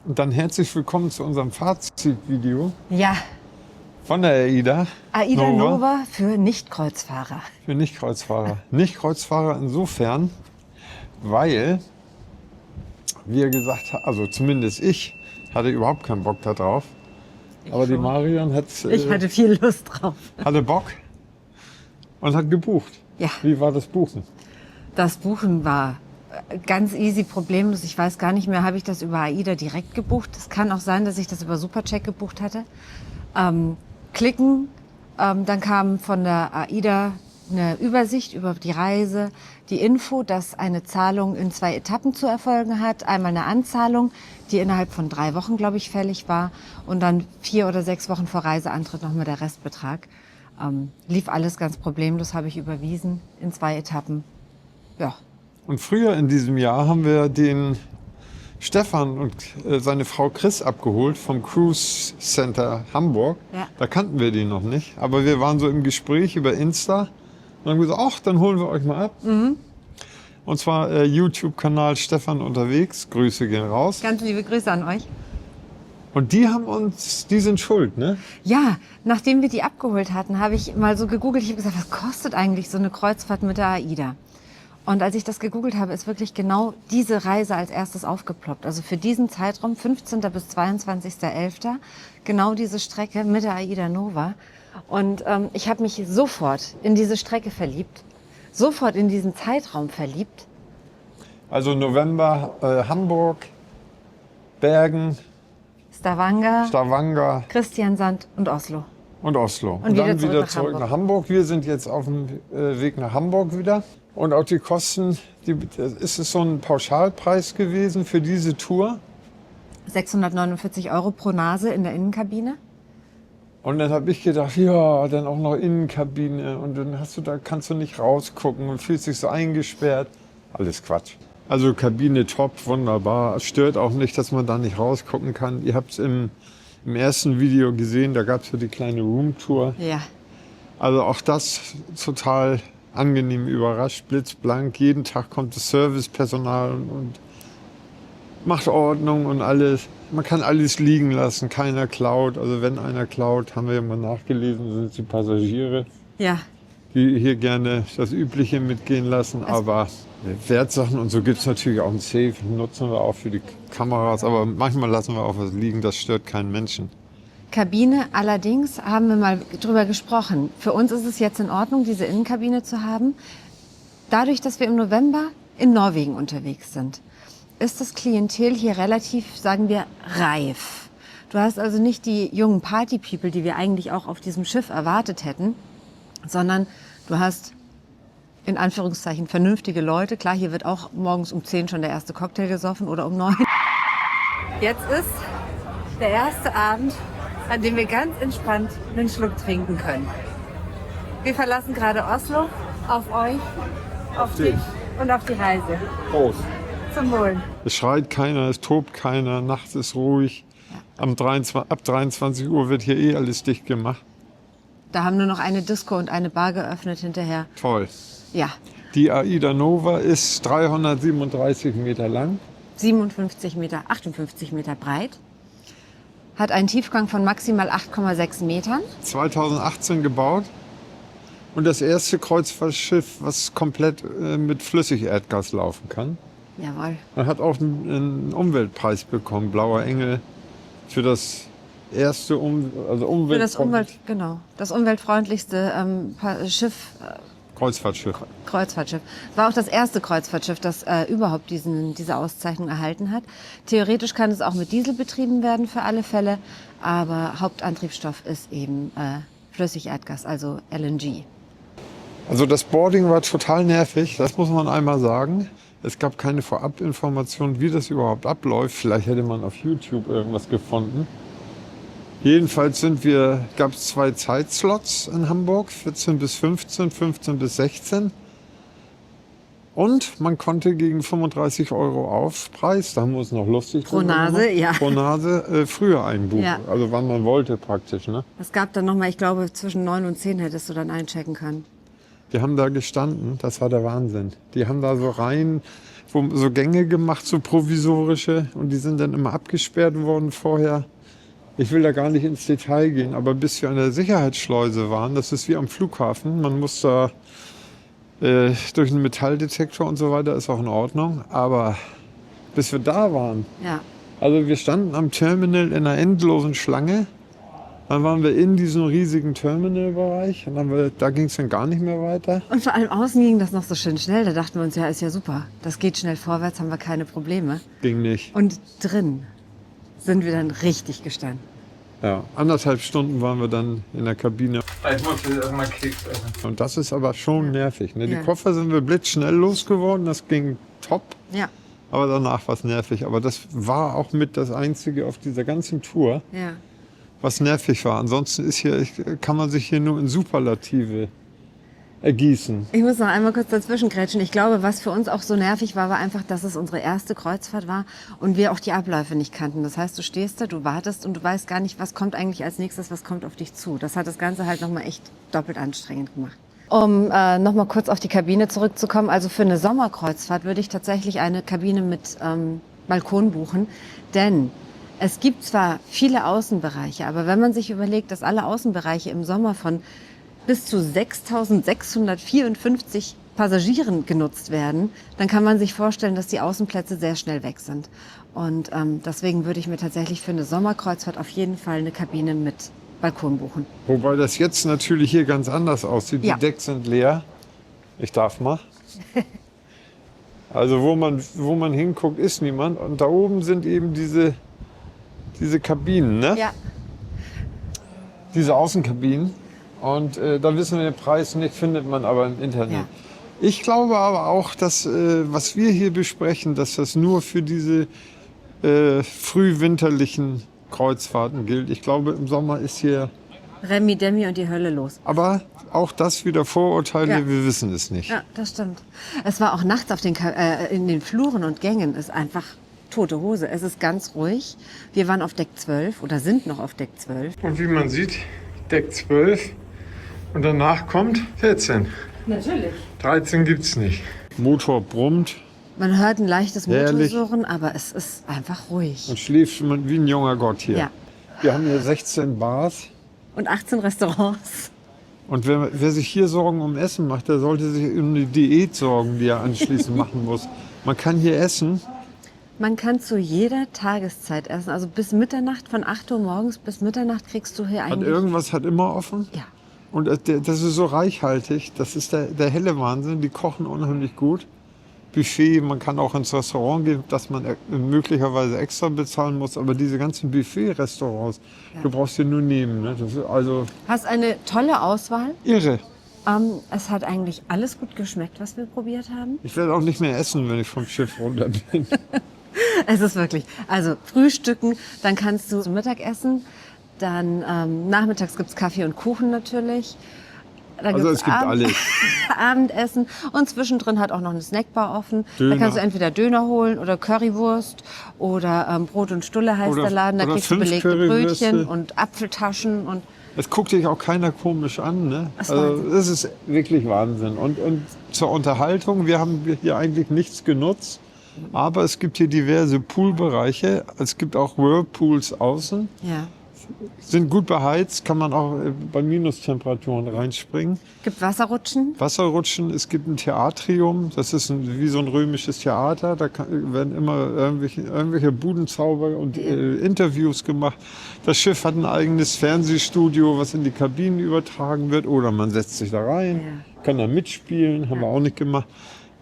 Und dann herzlich willkommen zu unserem Fazitvideo Ja, von der AIDA. AIDA Nova für Nicht-Kreuzfahrer. Für Nicht-Kreuzfahrer. Nicht-Kreuzfahrer insofern, weil wir gesagt haben, also zumindest ich hatte überhaupt keinen Bock da drauf. Aber die Marion Ich hatte viel Lust drauf. hatte Bock und hat gebucht. Ja. Wie war das Buchen? Das Buchen war ganz easy, problemlos. Ich weiß gar nicht mehr, habe ich das über AIDA direkt gebucht? Es kann auch sein, dass ich das über Supercheck gebucht hatte. Klicken, dann kam von der AIDA eine Übersicht über die Reise, die Info, dass eine Zahlung in 2 Etappen zu erfolgen hat. Einmal eine Anzahlung, die innerhalb von 3 Wochen, glaube ich, fällig war. Und dann 4 oder 6 Wochen vor Reiseantritt nochmal der Restbetrag. Lief alles ganz problemlos, habe ich überwiesen in 2 Etappen. Ja. Und früher in diesem Jahr haben wir den Stefan und seine Frau Chris abgeholt vom Cruise Center Hamburg. Ja. Da kannten wir die noch nicht, aber wir waren so im Gespräch über Insta und haben gesagt, ach, dann holen wir euch mal ab. Und zwar YouTube-Kanal Stefan unterwegs, Grüße gehen raus. Ganz liebe Grüße an euch. Und die sind schuld, ne? Ja, nachdem wir die abgeholt hatten, habe ich mal so gegoogelt. Ich habe gesagt, was kostet eigentlich so eine Kreuzfahrt mit der AIDA? Und als ich das gegoogelt habe, ist wirklich genau diese Reise als erstes aufgeploppt. Also für diesen Zeitraum, 15. bis 22.11., genau diese Strecke mit der AIDA Nova. Und ich habe mich sofort in diese Strecke verliebt, sofort in diesen Zeitraum verliebt. Also November, Hamburg, Bergen, Stavanger Christiansand und Oslo. und Oslo. Und dann wieder wieder zurück zurück nach nach Hamburg. Wir sind jetzt auf dem Weg nach Hamburg wieder. Und auch die Kosten, ist es so ein Pauschalpreis gewesen für diese Tour? 649 € pro Nase in der Innenkabine. Und dann habe ich gedacht, ja, dann auch noch Innenkabine. Und dann kannst du nicht rausgucken und fühlst dich so eingesperrt. Alles Quatsch. Also Kabine top, wunderbar. Es stört auch nicht, dass man da nicht rausgucken kann. Ihr habt es im ersten Video gesehen, da gab es ja die kleine Roomtour. Ja. Also auch das total angenehm überrascht, blitzblank. Jeden Tag kommt das Servicepersonal und macht Ordnung und alles. Man kann alles liegen lassen, keiner klaut. Also wenn einer klaut, haben wir ja mal nachgelesen, sind es die Passagiere, Ja. die hier gerne das Übliche mitgehen lassen. Aber Wertsachen und so gibt es natürlich auch ein Safe, nutzen wir auch für die Kameras. Aber manchmal lassen wir auch was liegen, das stört keinen Menschen. Kabine allerdings haben wir mal drüber gesprochen. Für uns ist es jetzt in Ordnung, diese Innenkabine zu haben. Dadurch, dass wir im November in Norwegen unterwegs sind, ist das Klientel hier relativ, sagen wir, reif. Du hast also nicht die jungen Party-People, die wir eigentlich auch auf diesem Schiff erwartet hätten, sondern du hast in Anführungszeichen vernünftige Leute. Klar, hier wird auch morgens um 10 schon der erste Cocktail gesoffen oder um 9. Jetzt ist der erste Abend, an dem wir ganz entspannt einen Schluck trinken können. Wir verlassen gerade Oslo, auf euch, auf dich und auf die Reise. Prost. Zum Wohl. Es schreit keiner, es tobt keiner, nachts ist ruhig. Ab 23 Uhr wird hier eh alles dicht gemacht. Da haben nur noch eine Disco und eine Bar geöffnet hinterher. Toll. Ja, Die AIDA Nova ist 337 Meter lang. 58 Meter, 58 Meter breit. Hat einen Tiefgang von maximal 8,6 Metern. 2018 gebaut und das erste Kreuzfahrtschiff, was komplett mit Flüssigerdgas laufen kann. Jawohl. Man hat auch einen Umweltpreis bekommen, Blauer Engel, für das erste Für das das umweltfreundlichste Schiff, Kreuzfahrtschiff. War auch das erste Kreuzfahrtschiff, das überhaupt diese Auszeichnung erhalten hat. Theoretisch kann es auch mit Diesel betrieben werden für alle Fälle, aber Hauptantriebsstoff ist eben Flüssigerdgas, also LNG. Also das Boarding war total nervig, das muss man einmal sagen. Es gab keine Vorabinformation, wie das überhaupt abläuft. Vielleicht hätte man auf YouTube irgendwas gefunden. Jedenfalls gab es 2 Zeitslots in Hamburg, 14 bis 15, 15 bis 16. Und man konnte gegen 35 € Aufpreis, da haben wir uns noch lustig Pro Nase, ja. Pro Nase früher einbuchen. Ja. Also wann man wollte praktisch. Ne? Es gab dann nochmal, ich glaube, zwischen 9 und 10 hättest du dann einchecken können. Die haben da gestanden, das war der Wahnsinn. Die haben da so rein so Gänge gemacht, so provisorische. Und die sind dann immer abgesperrt worden vorher. Ich will da gar nicht ins Detail gehen, aber bis wir an der Sicherheitsschleuse waren, das ist wie am Flughafen. Man muss da durch einen Metalldetektor und so weiter, ist auch in Ordnung. Aber bis wir da waren, Ja. also wir standen am Terminal in einer endlosen Schlange. Dann waren wir in diesem riesigen Terminalbereich und da ging es dann gar nicht mehr weiter. Und vor allem außen ging das noch so schön schnell. Da dachten wir uns, ja, ist ja super. Das geht schnell vorwärts, haben wir keine Probleme. Ging nicht. Und drin sind wir dann richtig gestanden. Ja, 1,5 Stunden waren wir dann in der Kabine. Ich musste erstmal Keks essen. Und das ist aber schon nervig. Ne? Ja. Die Koffer sind wir blitzschnell losgeworden, das ging top. Ja, Aber danach war es nervig. Aber das war auch mit das Einzige auf dieser ganzen Tour, ja. was nervig war. Ansonsten kann man sich hier nur in Superlative ergießen. Ich muss noch einmal kurz dazwischen grätschen. Ich glaube, was für uns auch so nervig war, war einfach, dass es unsere erste Kreuzfahrt war und wir auch die Abläufe nicht kannten. Das heißt, du stehst da, du wartest und du weißt gar nicht, was kommt eigentlich als nächstes, was kommt auf dich zu. Das hat das Ganze halt nochmal echt doppelt anstrengend gemacht. Um nochmal kurz auf die Kabine zurückzukommen. Also für eine Sommerkreuzfahrt würde ich tatsächlich eine Kabine mit Balkon buchen. Denn es gibt zwar viele Außenbereiche, aber wenn man sich überlegt, dass alle Außenbereiche im Sommer von bis zu 6.654 Passagieren genutzt werden, dann kann man sich vorstellen, dass die Außenplätze sehr schnell weg sind. Und deswegen würde ich mir tatsächlich für eine Sommerkreuzfahrt auf jeden Fall eine Kabine mit Balkon buchen. Wobei das jetzt natürlich hier ganz anders aussieht. Ja. Die Decks sind leer. Ich darf mal. Also wo man hinguckt, ist niemand. Und da oben sind eben diese Kabinen, ne? Ja, Diese Außenkabinen. Und da wissen wir den Preis nicht, findet man aber im Internet. Ja. Ich glaube aber auch, dass was wir hier besprechen, dass das nur für diese frühwinterlichen Kreuzfahrten gilt. Ich glaube, im Sommer ist hier, Remi Demi und die Hölle los. aber auch das wieder Vorurteile, Ja. wir wissen es nicht. Ja, das stimmt. Es war auch nachts in den Fluren und Gängen ist einfach tote Hose. Es ist ganz ruhig. Wir waren auf Deck 12 oder sind noch auf Deck 12. Und wie man sieht, Deck 12 und danach kommt 14. Natürlich. 13 gibt's nicht. Motor brummt Man hört ein leichtes Herrlich. Motorsurren, aber es ist einfach ruhig. und schläft schon wie ein junger Gott hier. Ja. Wir haben hier 16 Bars. Und 18 Restaurants. Und wer sich hier Sorgen um Essen macht, der sollte sich um eine Diät sorgen, die er anschließend machen muss. Man kann hier essen. Man kann zu jeder Tageszeit essen. Also bis Mitternacht, von 8 Uhr morgens bis Mitternacht kriegst du hier Hat eigentlich... irgendwas hat immer offen. Ja. Und das ist so reichhaltig. Das ist der helle Wahnsinn. Die kochen unheimlich gut. Buffet, man kann auch ins Restaurant gehen, dass man möglicherweise extra bezahlen muss. Aber diese ganzen Buffet-Restaurants, du brauchst sie nur nehmen. Ne? Das ist also Hast eine tolle Auswahl. irre. Es hat eigentlich alles gut geschmeckt, was wir probiert haben. Ich werde auch nicht mehr essen, wenn ich vom Schiff runter bin. Es ist wirklich, also frühstücken, dann kannst du zum Mittag essen, dann nachmittags gibt's Kaffee und Kuchen natürlich. Dann Also gibt's es gibt alles. Abendessen und zwischendrin hat auch noch eine Snackbar offen. Döner. Da kannst du entweder Döner holen oder Currywurst oder Brot und Stulle heißt Oder- der Laden. Da oder kriegst du 5 belegte Currywürste. Brötchen und Apfeltaschen und Es guckt dich auch keiner komisch an. Ne? Das ist Also Wahnsinn. das ist wirklich Wahnsinn. Und zur Unterhaltung, wir haben hier eigentlich nichts genutzt. Aber es gibt hier diverse Poolbereiche. Es gibt auch Whirlpools außen. ja. Sind gut beheizt, kann man auch bei Minustemperaturen reinspringen. Gibt Wasserrutschen. Wasserrutschen, es gibt ein Theatrium, das ist wie so ein römisches Theater. Da werden immer irgendwelche Budenzauber und Interviews gemacht. Das Schiff hat ein eigenes Fernsehstudio, was in die Kabinen übertragen wird. Oder man setzt sich da rein, kann da mitspielen, haben wir auch nicht gemacht.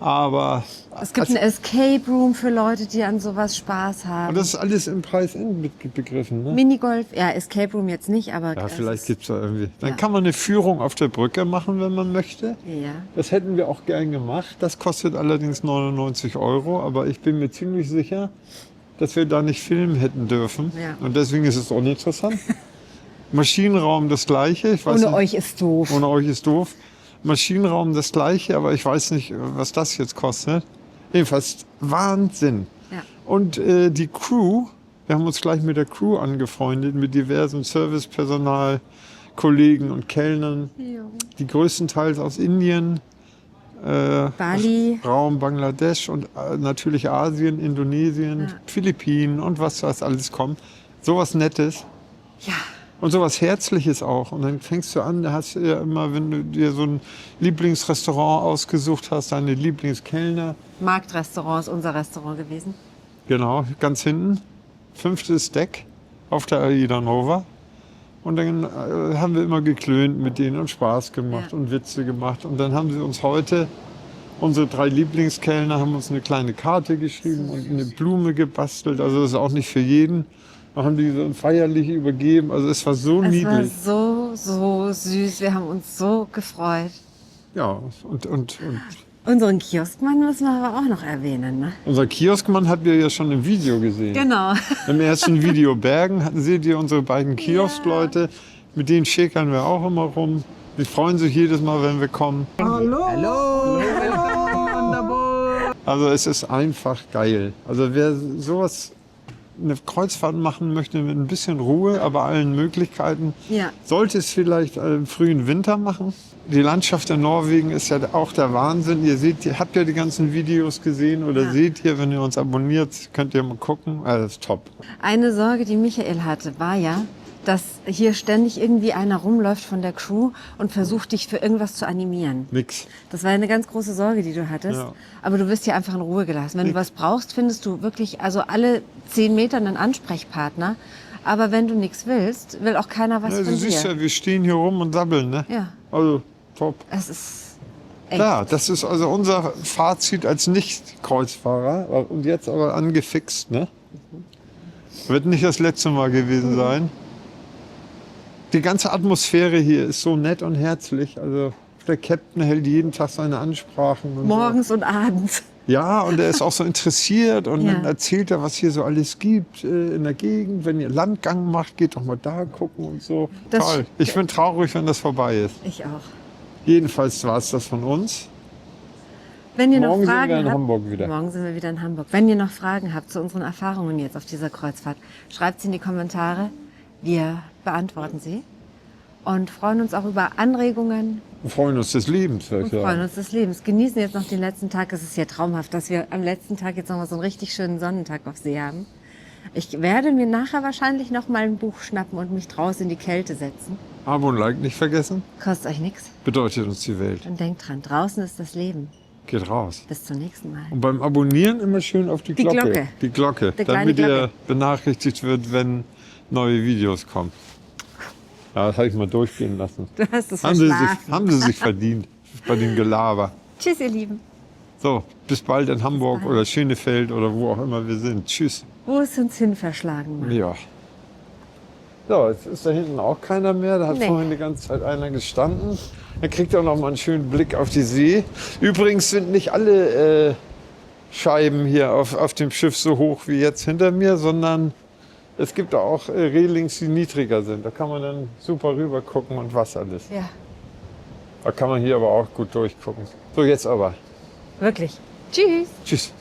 Aber Es gibt eine Escape Room für Leute, die an sowas Spaß haben. und das ist alles im Preis begriffen. Ne? Minigolf, ja, Escape Room jetzt nicht, aber... Ja, es vielleicht ist- gibt es da irgendwie. Dann Ja. kann man eine Führung auf der Brücke machen, wenn man möchte. Ja. Das hätten wir auch gern gemacht. Das kostet allerdings 99 €. Aber ich bin mir ziemlich sicher, dass wir da nicht filmen hätten dürfen. Ja. Und deswegen ist es uninteressant. Maschinenraum das Gleiche. Ich weiß Ohne nicht, euch ist doof. ohne euch ist doof. Maschinenraum das Gleiche, aber ich weiß nicht, was das jetzt kostet. Jedenfalls Wahnsinn. Ja. Und die Crew, wir haben uns gleich mit der Crew angefreundet, mit diversen Servicepersonal, Kollegen und Kellnern, die größtenteils aus Indien, Bali. Raum, Bangladesch und natürlich Asien, Indonesien, Ja. Philippinen und was das alles kommt. Sowas Nettes. Ja, Und sowas Herzliches auch. Und dann fängst du an, da hast du ja immer, wenn du dir so ein Lieblingsrestaurant ausgesucht hast, deine Lieblingskellner. Marktrestaurant ist unser Restaurant gewesen. Genau, ganz hinten. 5. Deck auf der Aida Nova. Und dann haben wir immer geklönt mit denen und Spaß gemacht Ja. und Witze gemacht. Und dann haben sie uns heute, unsere 3 Lieblingskellner, haben uns eine kleine Karte geschrieben und eine Blume gebastelt. Also das ist auch nicht für jeden. Wir haben die so feierlich übergeben. Also es war so Es war niedlich. so süß. Wir haben uns so gefreut. Ja, und Unseren Kioskmann müssen wir aber auch noch erwähnen, ne? unser Kioskmann habt ihr ja schon im Video gesehen. Genau. Im ersten Video Bergen seht ihr unsere beiden Kioskleute. Mit denen schäkern wir auch immer rum. Die freuen sich jedes Mal, wenn wir kommen. Also es ist einfach geil. Also wer sowas, eine Kreuzfahrt machen möchte mit ein bisschen Ruhe, aber allen Möglichkeiten, Ja. sollte es vielleicht im frühen Winter machen. Die Landschaft in Norwegen ist ja auch der Wahnsinn. Ihr seht, ihr habt ja die ganzen Videos gesehen oder Ja. seht ihr, wenn ihr uns abonniert, könnt ihr mal gucken. Das ist top. Eine Sorge, die Michael hatte, war ja, dass hier ständig irgendwie einer rumläuft von der Crew und versucht, dich für irgendwas zu animieren. Nix. Das war eine ganz große Sorge, die du hattest. Ja. Aber du wirst hier einfach in Ruhe gelassen. Wenn du was brauchst, findest du wirklich also alle 10 Meter einen Ansprechpartner. Aber wenn du nichts willst, will auch keiner was Ja, von du siehst dir. ja, wir stehen hier rum und sabbeln, ne? Ja, Also top. es ist echt. Ja, das ist also unser Fazit als Nicht-Kreuzfahrer. Und jetzt aber angefixt, ne? Wird nicht das letzte Mal gewesen sein. Die ganze Atmosphäre hier ist so nett und herzlich. Also der Captain hält jeden Tag seine Ansprachen. Und Morgens und abends. So. Ja, und er ist auch so interessiert und Ja. dann erzählt er, was hier so alles gibt in der Gegend. Wenn ihr Landgang macht, geht doch mal da gucken und so. Das- Toll. Ich bin traurig, wenn das vorbei ist. Ich auch. Jedenfalls war es das von uns. Wenn ihr Morgen noch sind Fragen wir in habt, Hamburg wieder. Morgen sind wir wieder in Hamburg. Wenn ihr noch Fragen habt zu unseren Erfahrungen jetzt auf dieser Kreuzfahrt, schreibt sie in die Kommentare. Wir beantworten sie und freuen uns auch über Anregungen Wir freuen uns des Lebens. und freuen uns des Lebens. Genießen jetzt noch den letzten Tag. Es ist ja traumhaft, dass wir am letzten Tag jetzt noch mal so einen richtig schönen Sonnentag auf See haben. Ich werde mir nachher wahrscheinlich noch mal ein Buch schnappen und mich draußen in die Kälte setzen. Abo und Like nicht vergessen. Kostet euch nichts. Bedeutet uns die Welt. Und denkt dran, draußen ist das Leben. Geht raus. Bis zum nächsten Mal. Und beim Abonnieren immer schön auf die Die Glocke. Glocke. Die Glocke. Die kleine Damit ihr Glocke. benachrichtigt wird, wenn neue Videos kommen. Ja, das habe ich mal durchgehen lassen. Du hast es Haben sie, verschlafen. haben sie sich verdient bei dem Gelaber. Tschüss, ihr Lieben. So, bis bald in Hamburg oder Schönefeld oder wo auch immer wir sind. Tschüss. Wo es uns hin verschlagen mag. Ja. So, jetzt ist da hinten auch keiner mehr. Da hat Nee. vorhin die ganze Zeit einer gestanden. Da kriegt er auch noch mal einen schönen Blick auf die See. Übrigens sind nicht alle Scheiben hier auf dem Schiff so hoch wie jetzt hinter mir, sondern es gibt auch Relings, die niedriger sind. Da kann man dann super rüber gucken und was alles. Ja, Da kann man hier aber auch gut durchgucken. So, jetzt aber. wirklich. Tschüss. Tschüss.